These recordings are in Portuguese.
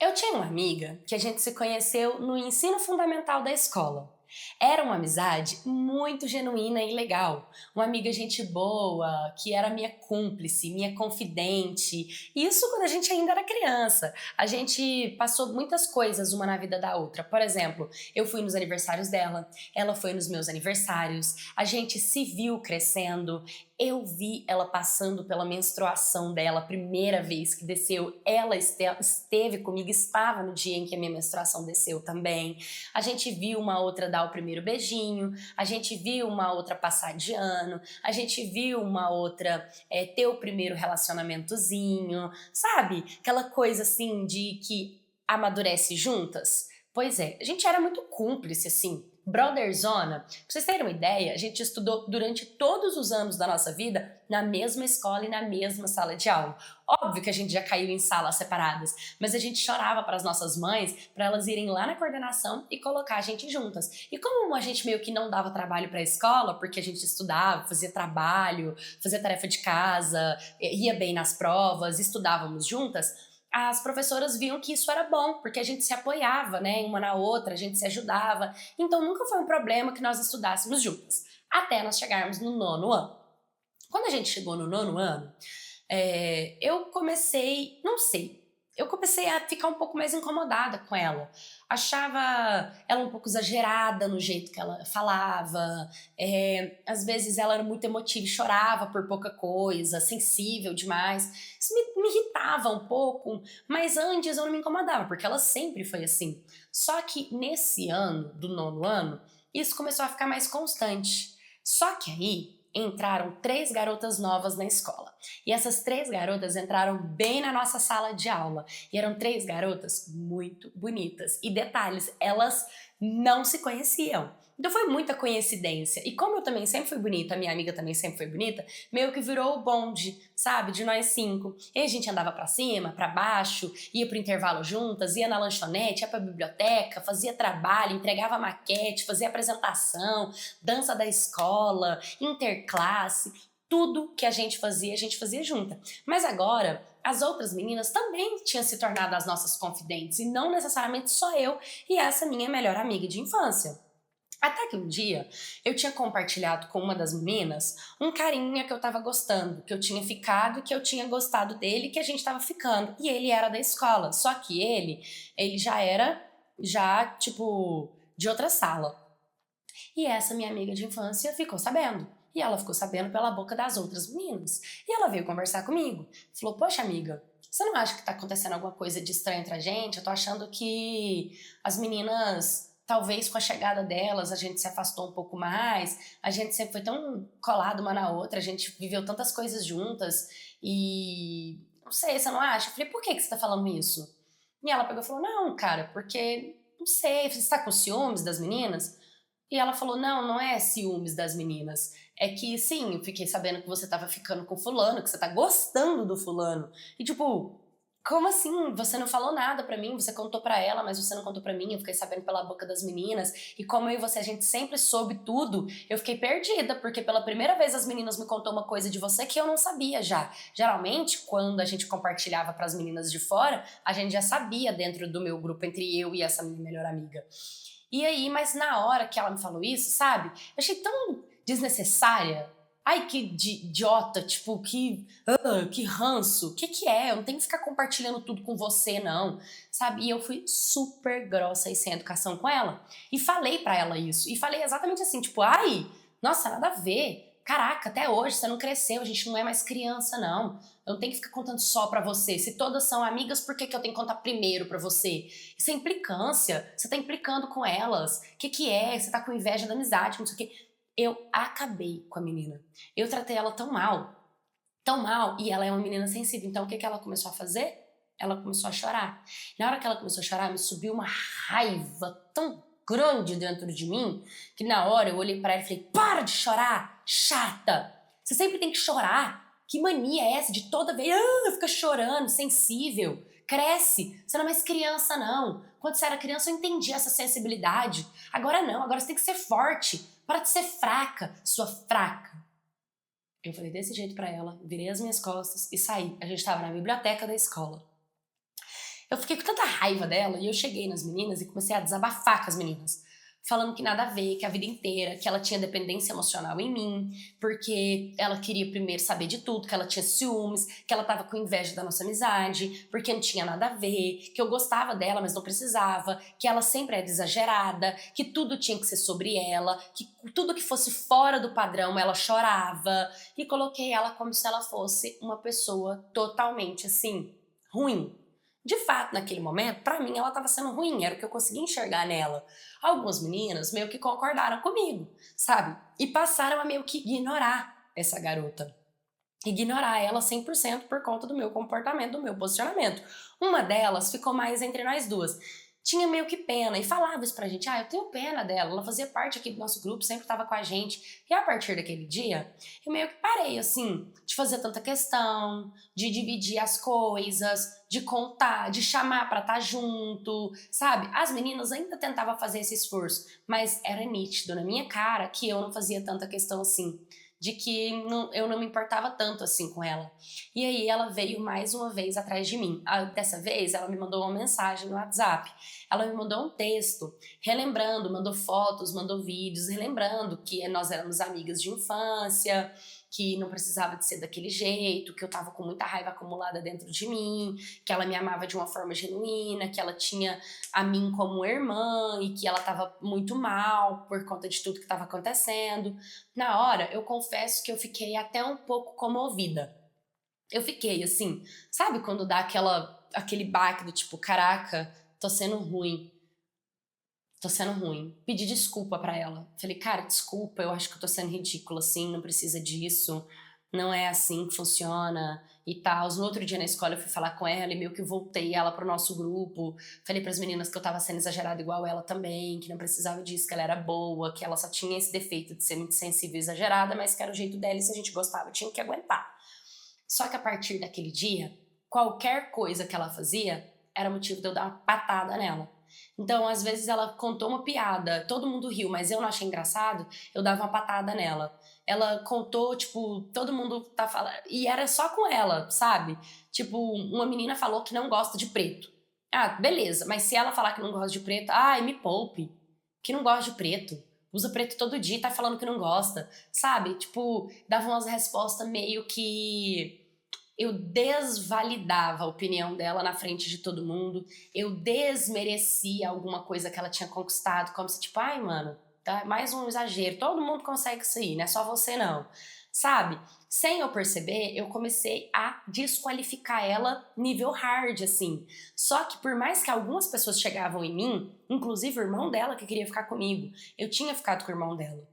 Eu tinha uma amiga que a gente se conheceu no ensino fundamental da escola. Era uma amizade muito genuína e legal. Uma amiga gente boa, que era minha cúmplice, minha confidente. Isso quando a gente ainda era criança. A gente passou muitas coisas uma na vida da outra. Por exemplo, eu fui nos aniversários dela, ela foi nos meus aniversários. A gente se viu crescendo. Eu vi ela passando pela menstruação dela, a primeira vez que desceu. Ela esteve comigo, estava no dia em que a minha menstruação desceu também. A gente viu uma outra dar o primeiro beijinho, a gente viu uma outra passar de ano, a gente viu uma outra ter o primeiro relacionamentozinho, sabe? Aquela coisa assim de que amadurece juntas. Pois é, a gente era muito cúmplice, assim, brotherzona. Pra vocês terem uma ideia, a gente estudou durante todos os anos da nossa vida na mesma escola e na mesma sala de aula. Óbvio que a gente já caiu em salas separadas, mas a gente chorava para as nossas mães para elas irem lá na coordenação e colocar a gente juntas. E como a gente meio que não dava trabalho para a escola, porque a gente estudava, fazia trabalho, fazia tarefa de casa, ia bem nas provas, estudávamos juntas, as professoras viam que isso era bom, porque a gente se apoiava, né, uma na outra, a gente se ajudava. Então nunca foi um problema que nós estudássemos juntas, até nós chegarmos no nono ano. Quando a gente chegou no nono ano, eu comecei, não sei, eu comecei a ficar um pouco mais incomodada com ela. Achava ela um pouco exagerada no jeito que ela falava. Às vezes ela era muito emotiva e chorava por pouca coisa, sensível demais. Isso me irritava um pouco, mas antes eu não me incomodava, porque ela sempre foi assim. Só que nesse ano, do nono ano, isso começou a ficar mais constante. Só que aí entraram três garotas novas na escola. E essas três garotas entraram bem na nossa sala de aula. E eram três garotas muito bonitas. E detalhes, elas não se conheciam. Então foi muita coincidência. E como eu também sempre fui bonita, a minha amiga também sempre foi bonita, meio que virou o bonde, sabe, de nós cinco. E a gente andava pra cima, pra baixo, ia pro intervalo juntas, ia na lanchonete, ia pra biblioteca, fazia trabalho, entregava maquete, fazia apresentação, dança da escola, interclasse, tudo que a gente fazia junta. Mas agora, as outras meninas também tinham se tornado as nossas confidentes, e não necessariamente só eu e essa minha melhor amiga de infância. Até que um dia eu tinha compartilhado com uma das meninas um carinha que eu tava gostando, que eu tinha ficado, que eu tinha gostado dele, que a gente tava ficando. E ele era da escola, só que ele já era, tipo, de outra sala. E essa minha amiga de infância ficou sabendo. E ela ficou sabendo pela boca das outras meninas. E ela veio conversar comigo. Falou, poxa amiga, você não acha que tá acontecendo alguma coisa de estranho entre a gente? Eu tô achando que as meninas, talvez com a chegada delas, a gente se afastou um pouco mais. A gente sempre foi tão colado uma na outra. A gente viveu tantas coisas juntas. E não sei, você não acha? Eu falei, por que você tá falando isso? E ela pegou e falou, não, cara, porque, não sei, você tá com ciúmes das meninas? E ela falou, não, não é ciúmes das meninas. É que, sim, eu fiquei sabendo que você tava ficando com fulano, que você tá gostando do fulano. E tipo, como assim? Você não falou nada pra mim, você contou pra ela, mas você não contou pra mim. Eu fiquei sabendo pela boca das meninas. E como eu e você, a gente sempre soube tudo, eu fiquei perdida, porque pela primeira vez as meninas me contou uma coisa de você que eu não sabia já. Geralmente, quando a gente compartilhava pras meninas de fora, a gente já sabia dentro do meu grupo, entre eu e essa minha melhor amiga. E aí, mas na hora que ela me falou isso, sabe? Eu achei tão desnecessária. Ai, que idiota, tipo, que ranço. O que é? Eu não tenho que ficar compartilhando tudo com você, não. Sabe? E eu fui super grossa e sem educação com ela. E falei pra ela isso. E falei exatamente assim, tipo, ai, nossa, nada a ver. Caraca, até hoje você não cresceu, a gente não é mais criança, não. Eu não tenho que ficar contando só pra você. Se todas são amigas, por que que eu tenho que contar primeiro pra você? Isso é implicância. Você tá implicando com elas. O que é? Você tá com inveja da amizade, não sei o quê. Eu acabei com a menina. Eu tratei ela tão mal, e ela é uma menina sensível. Então o que que ela começou a fazer? Ela começou a chorar. Na hora que ela começou a chorar, me subiu uma raiva tão grande dentro de mim, que na hora eu olhei pra ela e falei, para de chorar, chata! Você sempre tem que chorar. Que mania é essa de toda vez, fica chorando, sensível. Cresce, você não é mais criança não. Quando você era criança eu entendi essa sensibilidade. Agora não, agora você tem que ser forte. Para de ser fraca, sua fraca. Eu falei desse jeito pra ela, virei as minhas costas e saí. A gente tava na biblioteca da escola. Eu fiquei com tanta raiva dela e eu cheguei nas meninas e comecei a desabafar com as meninas. Falando que nada a ver, que a vida inteira, que ela tinha dependência emocional em mim, porque ela queria primeiro saber de tudo, que ela tinha ciúmes, que ela tava com inveja da nossa amizade, porque não tinha nada a ver, que eu gostava dela, mas não precisava, que ela sempre era exagerada, que tudo tinha que ser sobre ela, que tudo que fosse fora do padrão ela chorava, e coloquei ela como se ela fosse uma pessoa totalmente assim, ruim. De fato, naquele momento, pra mim ela tava sendo ruim, era o que eu conseguia enxergar nela. Algumas meninas meio que concordaram comigo, sabe? E passaram a meio que ignorar essa garota. Ignorar ela 100% por conta do meu comportamento, do meu posicionamento. Uma delas ficou mais entre nós duas. Tinha meio que pena e falava isso pra gente. Eu tenho pena dela, ela fazia parte aqui do nosso grupo, sempre tava com a gente. E a partir daquele dia, eu meio que parei, assim, de fazer tanta questão, de dividir as coisas, de contar, de chamar pra estar junto, sabe? As meninas ainda tentavam fazer esse esforço, mas era nítido na minha cara que eu não fazia tanta questão assim, de que eu não me importava tanto assim com ela. E aí ela veio mais uma vez atrás de mim. Dessa vez ela me mandou uma mensagem no WhatsApp. Ela me mandou um texto, relembrando, mandou fotos, mandou vídeos, relembrando que nós éramos amigas de infância, que não precisava de ser daquele jeito, que eu tava com muita raiva acumulada dentro de mim, que ela me amava de uma forma genuína, que ela tinha a mim como irmã e que ela tava muito mal por conta de tudo que tava acontecendo. Na hora, eu confesso que eu fiquei até um pouco comovida. Eu fiquei assim, sabe quando dá aquele baque do tipo, caraca, tô sendo ruim. Tô sendo ruim. Pedi desculpa pra ela. Falei, cara, desculpa, eu acho que eu tô sendo ridícula assim, não precisa disso. Não é assim que funciona e tal. No outro dia na escola eu fui falar com ela e meio que voltei ela pro nosso grupo. Falei pras meninas que eu tava sendo exagerada igual ela também, que não precisava disso, que ela era boa, que ela só tinha esse defeito de ser muito sensível e exagerada, mas que era o jeito dela e se a gente gostava tinha que aguentar. Só que a partir daquele dia, qualquer coisa que ela fazia era motivo de eu dar uma patada nela. Então, às vezes ela contou uma piada, todo mundo riu, mas eu não achei engraçado, eu dava uma patada nela. Ela contou, tipo, todo mundo tá falando, e era só com ela, sabe? Tipo, uma menina falou que não gosta de preto. Beleza, mas se ela falar que não gosta de preto, me poupe, que não gosta de preto. Usa preto todo dia e tá falando que não gosta, sabe? Tipo, dava umas respostas meio que eu desvalidava a opinião dela na frente de todo mundo, eu desmerecia alguma coisa que ela tinha conquistado, como se tipo, mano, tá mais um exagero, todo mundo consegue isso aí, não é só você não, sabe? Sem eu perceber, eu comecei a desqualificar ela nível hard, assim. Só que por mais que algumas pessoas chegavam em mim, inclusive o irmão dela que queria ficar comigo, eu tinha ficado com o irmão dela.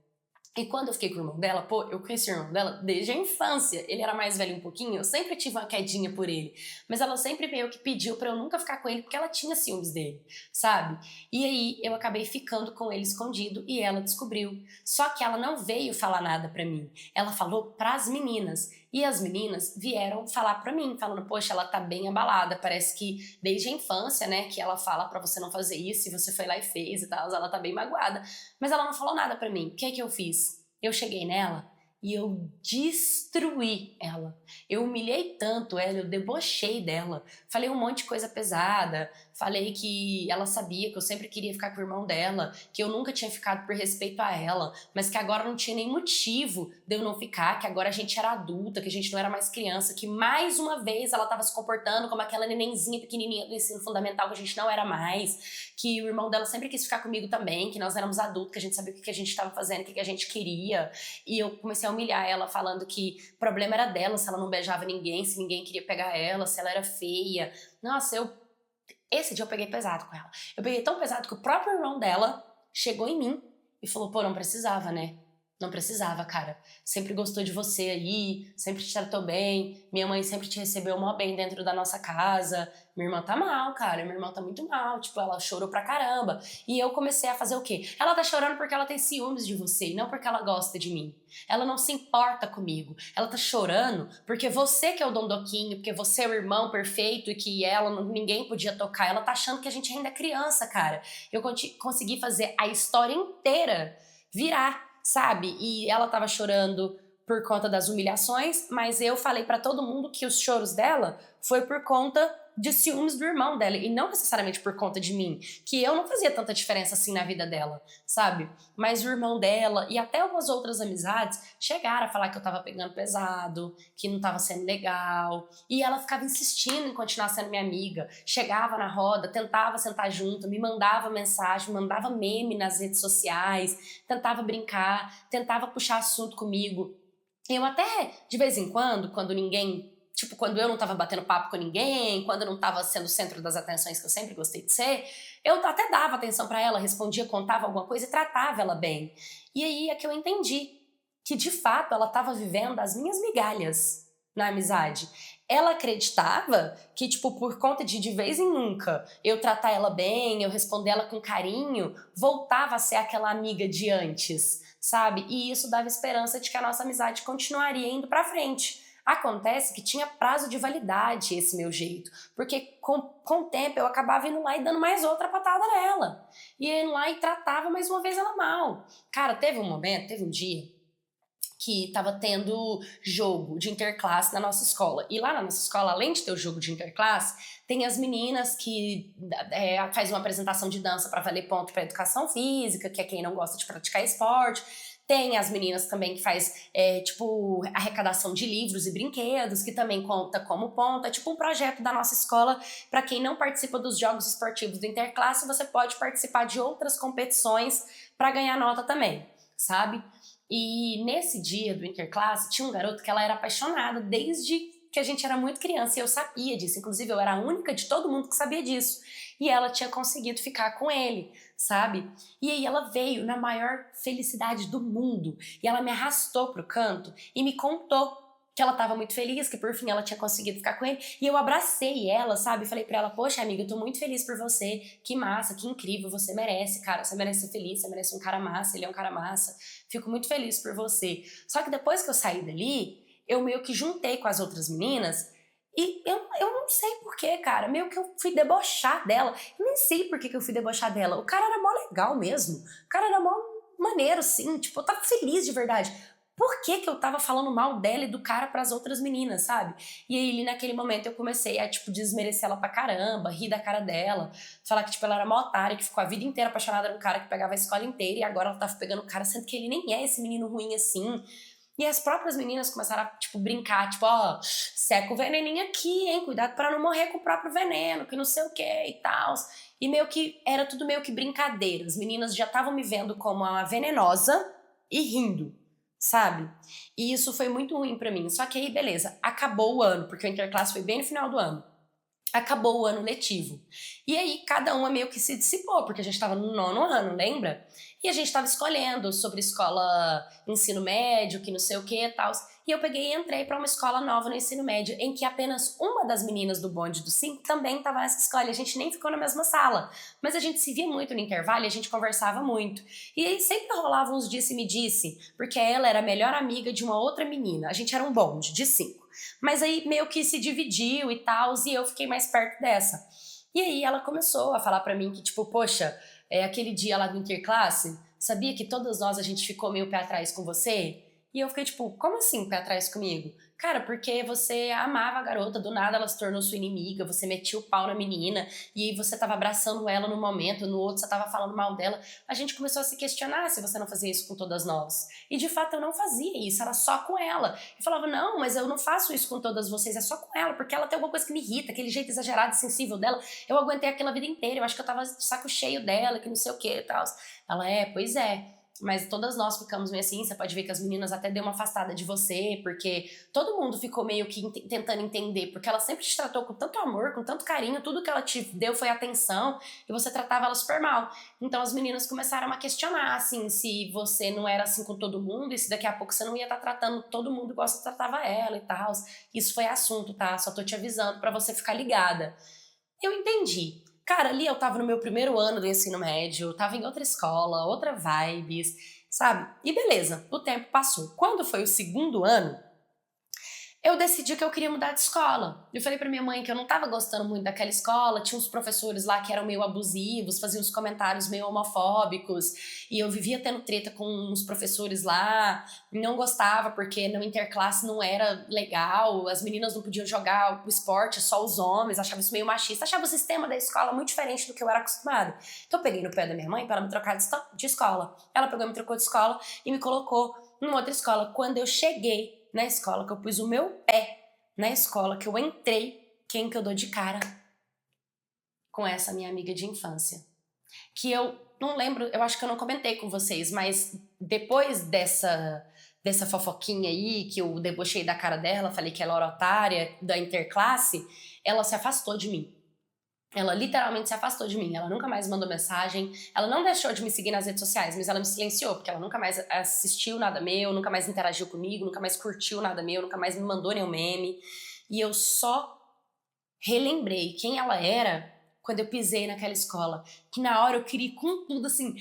E quando eu fiquei com o irmão dela, eu conheci o irmão dela desde a infância. Ele era mais velho um pouquinho, eu sempre tive uma quedinha por ele. Mas ela sempre meio que pediu pra eu nunca ficar com ele porque ela tinha ciúmes dele, sabe? E aí eu acabei ficando com ele escondido e ela descobriu. Só que ela não veio falar nada pra mim. Ela falou pras meninas. E as meninas vieram falar pra mim, falando, poxa, ela tá bem abalada, parece que desde a infância, né, que ela fala pra você não fazer isso, e você foi lá e fez e tal, ela tá bem magoada. Mas ela não falou nada pra mim. O que é que eu fiz? Eu cheguei nela e eu destruí ela. Eu humilhei tanto ela, eu debochei dela. Falei um monte de coisa pesada. Falei que ela sabia que eu sempre queria ficar com o irmão dela, que eu nunca tinha ficado por respeito a ela, mas que agora não tinha nem motivo de eu não ficar, que agora a gente era adulta, que a gente não era mais criança, que mais uma vez ela tava se comportando como aquela nenenzinha pequenininha do ensino fundamental que a gente não era mais, que o irmão dela sempre quis ficar comigo também, que nós éramos adultos, que a gente sabia o que a gente estava fazendo, o que a gente queria. E eu comecei a humilhar ela, falando que o problema era dela, se ela não beijava ninguém, se ninguém queria pegar ela, se ela era feia. Nossa, esse dia eu peguei pesado com ela. Eu peguei tão pesado que o próprio irmão dela chegou em mim e falou, pô, não precisava, né? Não precisava, cara. Sempre gostou de você aí, sempre te tratou bem. Minha mãe sempre te recebeu mó bem dentro da nossa casa. Minha irmã tá mal, cara. Minha irmã tá muito mal. Tipo, ela chorou pra caramba. E eu comecei a fazer o quê? Ela tá chorando porque ela tem ciúmes de você, e não porque ela gosta de mim. Ela não se importa comigo. Ela tá chorando porque você que é o dondoquinho, porque você é o irmão perfeito e que ninguém podia tocar. Ela tá achando que a gente ainda é criança, cara. Eu consegui fazer a história inteira virar, sabe? E ela tava chorando por conta das humilhações, mas eu falei pra todo mundo que os choros dela foi por conta de ciúmes do irmão dela, e não necessariamente por conta de mim, que eu não fazia tanta diferença assim na vida dela, sabe? Mas o irmão dela e até algumas outras amizades chegaram a falar que eu tava pegando pesado, que não tava sendo legal, e ela ficava insistindo em continuar sendo minha amiga, chegava na roda, tentava sentar junto, me mandava mensagem, mandava meme nas redes sociais, tentava brincar, tentava puxar assunto comigo. Eu até, de vez em quando ninguém, tipo, quando eu não tava batendo papo com ninguém, quando eu não tava sendo o centro das atenções que eu sempre gostei de ser, eu até dava atenção pra ela, respondia, contava alguma coisa e tratava ela bem. E aí é que eu entendi que, de fato, ela tava vivendo as minhas migalhas na amizade. Ela acreditava que, tipo, por conta de vez em nunca, eu tratar ela bem, eu responder ela com carinho, voltava a ser aquela amiga de antes, sabe? E isso dava esperança de que a nossa amizade continuaria indo pra frente. Acontece que tinha prazo de validade esse meu jeito, porque com o tempo eu acabava indo lá e dando mais outra patada nela. Ia indo lá e tratava mais uma vez ela mal. Cara, teve um dia que tava tendo jogo de interclasse na nossa escola. E lá na nossa escola, além de ter o jogo de interclasse, tem as meninas que faz uma apresentação de dança para valer ponto para educação física, que é quem não gosta de praticar esporte. Tem as meninas também que faz, tipo, arrecadação de livros e brinquedos, que também conta como ponto. É tipo um projeto da nossa escola. Para quem não participa dos jogos esportivos do interclasse, você pode participar de outras competições para ganhar nota também, sabe? E nesse dia do interclasse, tinha um garoto que ela era apaixonada desde que a gente era muito criança, e eu sabia disso. Inclusive, eu era a única de todo mundo que sabia disso. E ela tinha conseguido ficar com ele, sabe? E aí ela veio na maior felicidade do mundo. E ela me arrastou pro canto e me contou que ela tava muito feliz, que por fim ela tinha conseguido ficar com ele. E eu abracei ela, sabe? Falei pra ela, poxa, amiga, eu tô muito feliz por você. Que massa, que incrível, você merece, cara. Você merece ser feliz, você merece um cara massa, ele é um cara massa. Fico muito feliz por você. Só que depois que eu saí dali, eu meio que juntei com as outras meninas e eu não sei porquê, cara. Meio que eu fui debochar dela. Eu nem sei por que eu fui debochar dela. O cara era mó legal mesmo. O cara era mó maneiro, assim. Tipo, eu tava feliz de verdade. Por que que eu tava falando mal dela e do cara pras outras meninas, sabe? E aí, ali naquele momento, eu comecei a, tipo, desmerecer ela pra caramba, rir da cara dela, falar que, tipo, ela era mó otária, que ficou a vida inteira apaixonada num cara que pegava a escola inteira e agora ela tava pegando o cara, sendo que ele nem é esse menino ruim assim. E as próprias meninas começaram a, tipo, brincar, tipo, ó, seca o veneninho aqui, hein? Cuidado pra não morrer com o próprio veneno, que não sei o que e tal. E meio que, era tudo meio que brincadeira. As meninas já estavam me vendo como uma venenosa e rindo, sabe? E isso foi muito ruim pra mim. Só que aí, beleza, acabou o ano, porque o interclasse foi bem no final do ano. Acabou o ano letivo. E aí, cada uma meio que se dissipou, porque a gente tava no 9º ano, lembra? E a gente tava escolhendo sobre escola ensino médio, que não sei o que e tal. E eu peguei e entrei pra uma escola nova no ensino médio, em que apenas uma das meninas do bonde do 5 também tava nessa escola. E a gente nem ficou na mesma sala. Mas a gente se via muito no intervalo e a gente conversava muito. E aí sempre rolava uns disse-me-disse, porque ela era a melhor amiga de uma outra menina. A gente era um bonde de 5. Mas aí meio que se dividiu e tal, e eu fiquei mais perto dessa. E aí ela começou a falar pra mim que, tipo, poxa, aquele dia lá do interclasse, sabia que todas nós a gente ficou meio pé atrás com você? E eu fiquei tipo, como assim pé atrás comigo? Cara, porque você amava a garota, do nada ela se tornou sua inimiga, você metia o pau na menina, e aí você tava abraçando ela no momento, no outro você tava falando mal dela. A gente começou a se questionar se você não fazia isso com todas nós. E de fato eu não fazia isso, era só com ela. Eu falava, não, mas eu não faço isso com todas vocês, é só com ela, porque ela tem alguma coisa que me irrita, aquele jeito exagerado e sensível dela. Eu aguentei aquilo a vida inteira, eu acho que eu tava de saco cheio dela, que não sei o que e tal. Ela, pois é. Mas todas nós ficamos meio assim, você pode ver que as meninas até deu uma afastada de você, porque todo mundo ficou meio que tentando entender, porque ela sempre te tratou com tanto amor, com tanto carinho, tudo que ela te deu foi atenção, e você tratava ela super mal. Então as meninas começaram a questionar, assim, se você não era assim com todo mundo, e se daqui a pouco você não ia estar tratando todo mundo igual você tratava ela e tal. Isso foi assunto, tá? Só tô te avisando pra você ficar ligada. Eu entendi. Cara, ali eu tava no meu primeiro ano do ensino médio, tava em outra escola, outra vibes, sabe? E beleza, o tempo passou. Quando foi o segundo ano, eu decidi que eu queria mudar de escola. Eu falei pra minha mãe que eu não tava gostando muito daquela escola, tinha uns professores lá que eram meio abusivos, faziam uns comentários meio homofóbicos, e eu vivia tendo treta com uns professores lá, não gostava porque no interclasse não era legal, as meninas não podiam jogar o esporte, só os homens, achava isso meio machista, achava o sistema da escola muito diferente do que eu era acostumada. Então eu peguei no pé da minha mãe pra ela me trocar de escola. Ela pegou e me trocou de escola e me colocou numa outra escola. Quando eu cheguei na escola, que eu pus o meu pé na escola, que eu entrei, quem que eu dou de cara? Com essa minha amiga de infância. Que eu não lembro, eu acho que eu não comentei com vocês, mas depois dessa fofoquinha aí, que eu debochei da cara dela, falei que ela era otária, da interclasse, ela se afastou de mim. Ela literalmente se afastou de mim, ela nunca mais mandou mensagem, ela não deixou de me seguir nas redes sociais, mas ela me silenciou, porque ela nunca mais assistiu nada meu, nunca mais interagiu comigo, nunca mais curtiu nada meu, nunca mais me mandou nenhum meme. E eu só relembrei quem ela era quando eu pisei naquela escola, que na hora eu queria ir com tudo assim,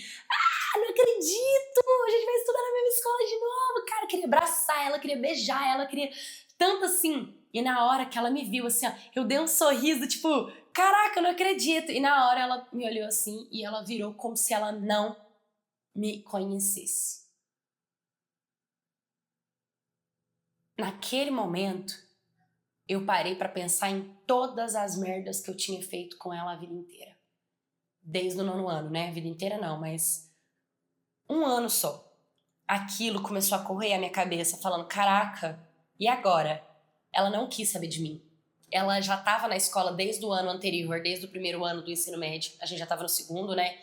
não acredito, a gente vai estudar na mesma escola de novo, cara, eu queria abraçar ela, queria beijar ela, queria tanto assim. E na hora que ela me viu assim, ó, eu dei um sorriso, tipo, caraca, eu não acredito. E na hora ela me olhou assim e ela virou como se ela não me conhecesse. Naquele momento, eu parei pra pensar em todas as merdas que eu tinha feito com ela a vida inteira. Desde o 9º ano, né? A vida inteira não, mas um ano só. Aquilo começou a correr a minha cabeça, falando, caraca, e agora? Ela não quis saber de mim. Ela já estava na escola desde o ano anterior, desde o 1º ano do ensino médio. A gente já estava no 2º, né?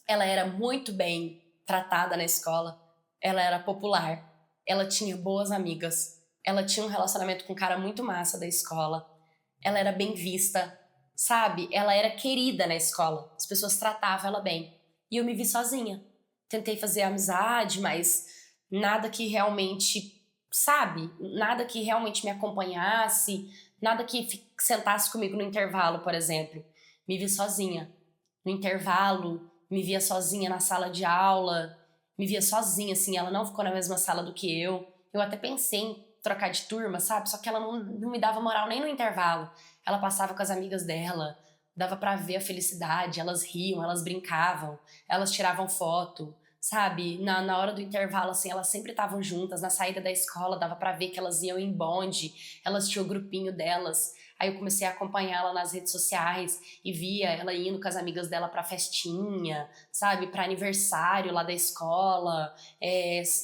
Ela era muito bem tratada na escola. Ela era popular. Ela tinha boas amigas. Ela tinha um relacionamento com um cara muito massa da escola. Ela era bem vista, sabe? Ela era querida na escola. As pessoas tratavam ela bem. E eu me vi sozinha. Tentei fazer amizade, mas nada que realmente, sabe? Nada que realmente me acompanhasse, nada que sentasse comigo no intervalo, por exemplo. Me vi sozinha. No intervalo, me via sozinha na sala de aula, me via sozinha, assim, ela não ficou na mesma sala do que eu. Eu até pensei em trocar de turma, sabe? Só que ela não me dava moral nem no intervalo. Ela passava com as amigas dela, dava pra ver a felicidade, elas riam, elas brincavam, elas tiravam foto, sabe? Na hora do intervalo, assim, elas sempre estavam juntas, na saída da escola dava pra ver que elas iam em bonde, elas tinham o grupinho delas. Aí eu comecei a acompanhá-la nas redes sociais e via ela indo com as amigas dela pra festinha, sabe? Pra aniversário lá da escola,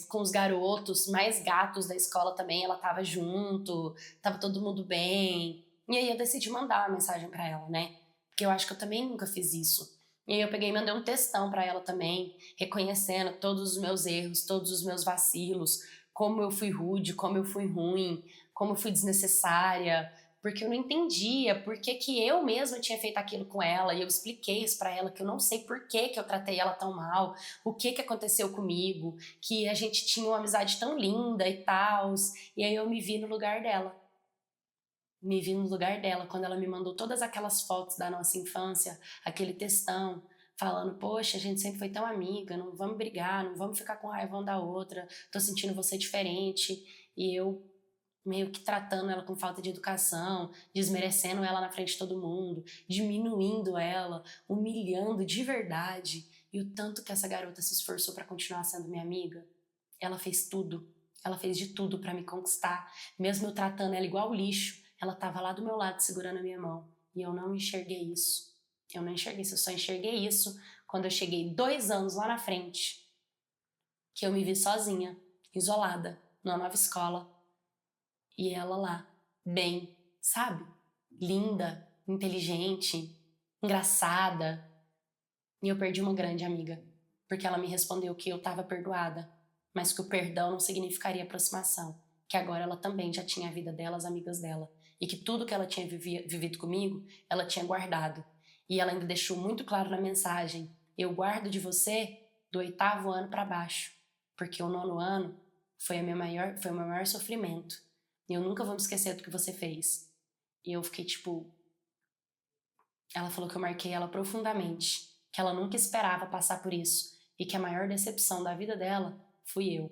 com os garotos, mais gatos da escola também, ela tava junto, tava todo mundo bem. E aí eu decidi mandar uma mensagem pra ela, né? Porque eu acho que eu também nunca fiz isso. E aí eu peguei e mandei um textão pra ela também, reconhecendo todos os meus erros, todos os meus vacilos, como eu fui rude, como eu fui ruim, como eu fui desnecessária, porque eu não entendia por que que eu mesma tinha feito aquilo com ela, e eu expliquei isso pra ela, que eu não sei por que que eu tratei ela tão mal, o que que aconteceu comigo, que a gente tinha uma amizade tão linda e tal, e aí eu me vi no lugar dela. Me vi no lugar dela quando ela me mandou todas aquelas fotos da nossa infância, aquele textão, falando, poxa, a gente sempre foi tão amiga, não vamos brigar, não vamos ficar com raiva uma da outra, tô sentindo você diferente, e eu meio que tratando ela com falta de educação, desmerecendo ela na frente de todo mundo, diminuindo ela, humilhando de verdade. E o tanto que essa garota se esforçou pra continuar sendo minha amiga, ela fez tudo. Ela fez de tudo pra me conquistar. Mesmo eu tratando ela igual lixo, ela tava lá do meu lado segurando a minha mão. E eu não enxerguei isso. Eu não enxerguei isso. Eu só enxerguei isso quando eu cheguei 2 anos lá na frente, que eu me vi sozinha, isolada, numa nova escola, e ela lá, bem, sabe? Linda, inteligente, engraçada. E eu perdi uma grande amiga, porque ela me respondeu que eu estava perdoada, mas que o perdão não significaria aproximação, que agora ela também já tinha a vida dela, as amigas dela, e que tudo que ela tinha vivido comigo, ela tinha guardado. E ela ainda deixou muito claro na mensagem, eu guardo de você do 8º ano para baixo, porque o 9º ano foi o meu maior sofrimento. E eu nunca vou me esquecer do que você fez. E eu fiquei tipo... Ela falou que eu marquei ela profundamente, que ela nunca esperava passar por isso e que a maior decepção da vida dela fui eu.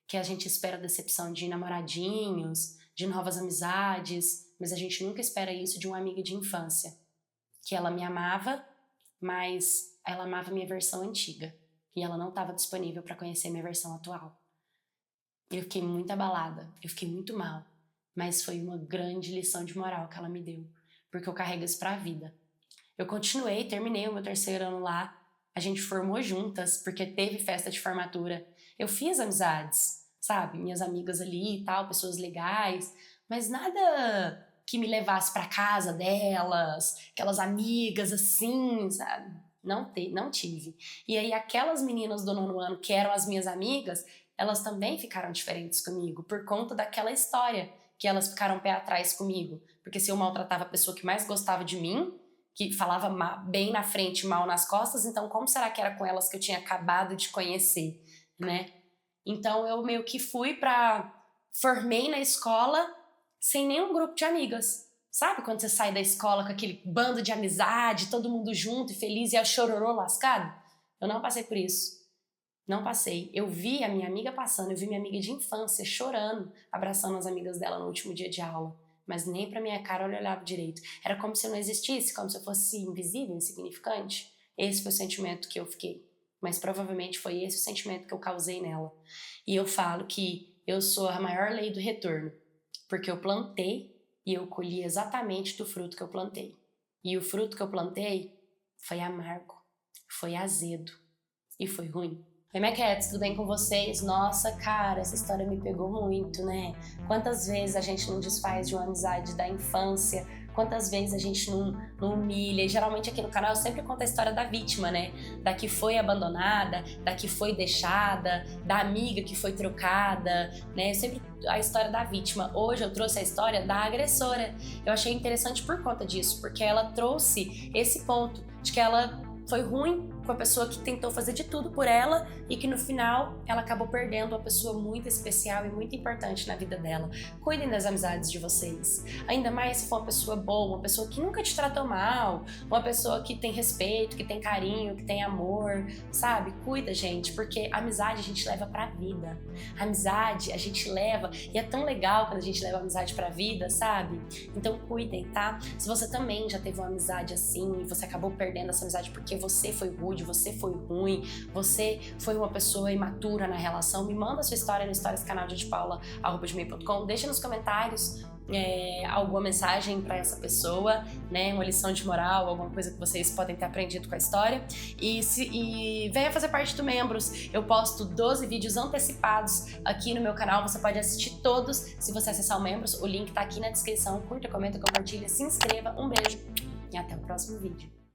Que a gente espera decepção de namoradinhos, de novas amizades, mas a gente nunca espera isso de uma amiga de infância. Que ela me amava, mas ela amava minha versão antiga. E ela não estava disponível para conhecer minha versão atual. Eu fiquei muito abalada, eu fiquei muito mal. Mas foi uma grande lição de moral que ela me deu. Porque eu carrego isso pra vida. Eu continuei, terminei o meu 3º ano lá. A gente formou juntas, porque teve festa de formatura. Eu fiz amizades, sabe? Minhas amigas ali e tal, pessoas legais. Mas nada que me levasse pra casa delas, aquelas amigas assim, sabe? Não tive. E aí aquelas meninas do 9º ano que eram as minhas amigas, elas também ficaram diferentes comigo, por conta daquela história que elas ficaram pé atrás comigo. Porque se eu maltratava a pessoa que mais gostava de mim, que falava bem na frente, mal nas costas, então como será que era com elas que eu tinha acabado de conhecer, né? Então eu meio que formei na escola sem nenhum grupo de amigas. Sabe quando você sai da escola com aquele bando de amizade, todo mundo junto e feliz e é o chororô lascado? Eu não passei por isso. Não passei. Eu vi a minha amiga passando, eu vi minha amiga de infância chorando, abraçando as amigas dela no último dia de aula. Mas nem pra minha cara eu olhava direito. Era como se eu não existisse, como se eu fosse invisível, insignificante. Esse foi o sentimento que eu fiquei. Mas provavelmente foi esse o sentimento que eu causei nela. E eu falo que eu sou a maior lei do retorno. Porque eu plantei e eu colhi exatamente do fruto que eu plantei. E o fruto que eu plantei foi amargo, foi azedo e foi ruim. Oi, Maquettes, tudo bem com vocês? Nossa, cara, essa história me pegou muito, né? Quantas vezes a gente não desfaz de uma amizade da infância? Quantas vezes a gente não humilha? E geralmente aqui no canal eu sempre conto a história da vítima, né? Da que foi abandonada, da que foi deixada, da amiga que foi trocada, né? Sempre a história da vítima. Hoje eu trouxe a história da agressora. Eu achei interessante por conta disso, porque ela trouxe esse ponto de que ela foi ruim com a pessoa que tentou fazer de tudo por ela e que no final ela acabou perdendo uma pessoa muito especial e muito importante na vida dela. Cuidem das amizades de vocês. Ainda mais se for uma pessoa boa, uma pessoa que nunca te tratou mal, uma pessoa que tem respeito, que tem carinho, que tem amor, sabe? Cuida, gente, porque a amizade a gente leva pra vida. A amizade a gente leva, e é tão legal quando a gente leva a amizade pra vida, sabe? Então cuidem, tá? Se você também já teve uma amizade assim e você acabou perdendo essa amizade porque você foi rude, você foi ruim, você foi uma pessoa imatura na relação, me manda a sua história no historiascanaldiadepaula@gmail.com, deixa nos comentários alguma mensagem para essa pessoa, né, uma lição de moral, alguma coisa que vocês podem ter aprendido com a história, e venha fazer parte do Membros. Eu posto 12 vídeos antecipados aqui no meu canal, você pode assistir todos se você acessar o Membros, o link tá aqui na descrição. Curta, comenta, compartilha, se inscreva, um beijo e até o próximo vídeo.